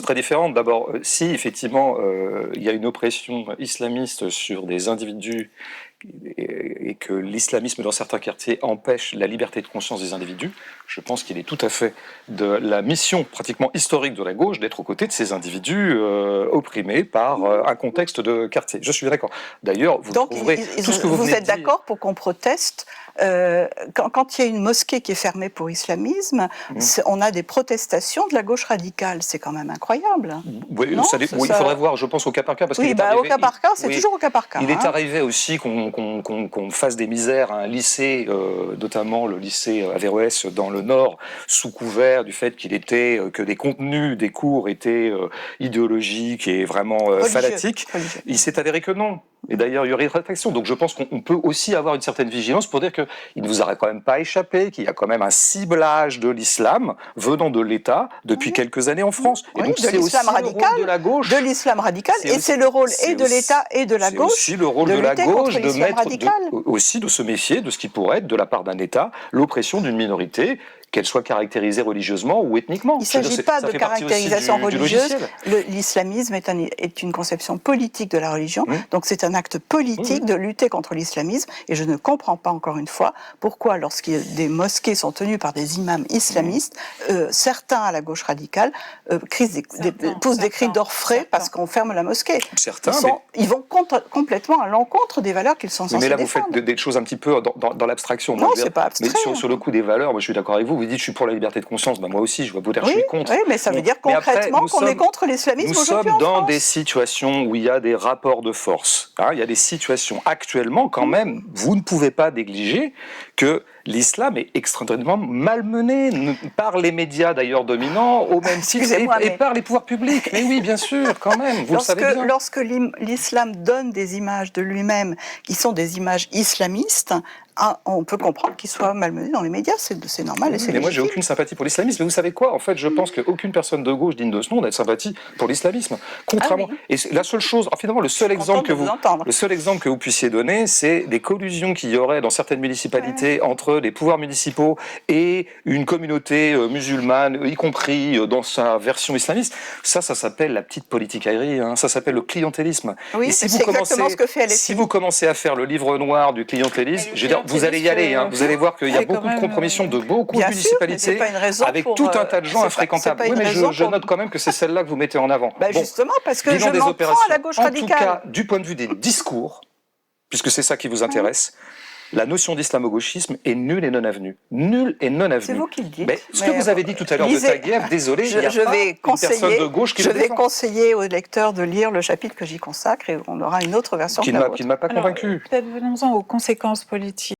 très différentes. D'abord, si effectivement il y a une oppression islamiste sur des individus et que l'islamisme dans certains quartiers empêche la liberté de conscience des individus, je pense qu'il est tout à fait de la mission pratiquement historique de la gauche d'être aux côtés de ces individus opprimés par un contexte de quartier. Je suis d'accord. D'ailleurs, vous trouverez tout ce que vous êtes d'accord pour qu'on proteste quand il y a une mosquée qui est fermée pour islamisme, on a des protestations de la gauche radicale. C'est quand même incroyable. Oui, non, il faudrait voir, je pense, au cas par cas. Parce oui, au cas par cas, c'est toujours au cas par cas. Il est arrivé aussi qu'on fasse des misères à un lycée, notamment le lycée Averroès dans le Nord, sous couvert du fait que des contenus des cours étaient idéologiques et vraiment fanatiques. Il s'est avéré que non. Et d'ailleurs, il y aurait une réflexion. Donc je pense qu'on peut aussi avoir une certaine vigilance pour dire qu'il ne vous aurait quand même pas échappé, qu'il y a quand même un ciblage de l'islam venant de l'État depuis quelques années en France. Et donc c'est aussi le rôle de la gauche. De l'islam radical. Et c'est le rôle et de l'État et de la gauche. C'est aussi le rôle de la gauche de se méfier de ce qui pourrait être, de la part d'un État, l'oppression d'une minorité, qu'elle soit caractérisée religieusement ou ethniquement. Il ne s'agit pas de caractérisation religieuse. L'islamisme est une conception politique de la religion, donc c'est un acte politique de lutter contre l'islamisme, et je ne comprends pas, encore une fois, pourquoi, lorsque des mosquées sont tenues par des imams islamistes, certains à la gauche radicale poussent des cris d'orfraie parce qu'on ferme la mosquée. Ils vont complètement à l'encontre des valeurs qu'ils sont censés défendre. Mais là, vous faites des choses un petit peu dans l'abstraction. Non, c'est pas abstrait. Mais sur le coup des valeurs, moi je suis d'accord avec vous. Vous dites je suis pour la liberté de conscience, moi aussi je vais je suis contre. Oui, mais ça veut dire concrètement qu'on est contre l'islamisme aujourd'hui en France. Nous sommes dans des situations où il y a des rapports de force. Il y a des situations actuellement quand même, vous ne pouvez pas négliger que l'islam est extrêmement malmené par les médias d'ailleurs dominants, au même titre, et par les pouvoirs publics. Mais oui, bien sûr, quand même, vous le savez bien. Lorsque l'islam donne des images de lui-même qui sont des images islamistes, on peut comprendre qu'il soit malmené dans les médias, c'est normal et c'est légitime. Mais moi, j'ai aucune sympathie pour l'islamisme. Mais vous savez quoi? En fait, je pense qu'aucune personne de gauche digne de ce nom n'a de sympathie pour l'islamisme. Contrairement. Et la seule chose, finalement, le seul exemple que vous puissiez donner, c'est des collusions qu'il y aurait dans certaines municipalités entre des pouvoirs municipaux et une communauté musulmane, y compris dans sa version islamiste. Ça s'appelle la petite politicaillerie. Ça s'appelle le clientélisme. Oui, et c'est exactement ce que fait LFI. Si vous commencez à faire le livre noir du clientélisme, je veux dire, vous allez y aller, vous allez voir qu'il y a beaucoup de compromissions de beaucoup de municipalités avec tout un tas de gens infréquentables. Oui, mais je note quand même que c'est celle-là que vous mettez en avant. Justement, parce que je m'en prends à la gauche radicale. En tout cas, du point de vue des discours, puisque c'est ça qui vous intéresse, la notion d'islamo-gauchisme est nulle et non avenue. Nulle et non avenue. C'est vous qui le dites. Ce que vous avez dit tout à l'heure de Taguieff, désolé, il n'y a pas une personne de gauche qui le défend. Je vais conseiller aux lecteurs de lire le chapitre que j'y consacre et on aura une autre version. Qui ne m'a pas convaincu. Peut-être venons-en aux conséquences politiques.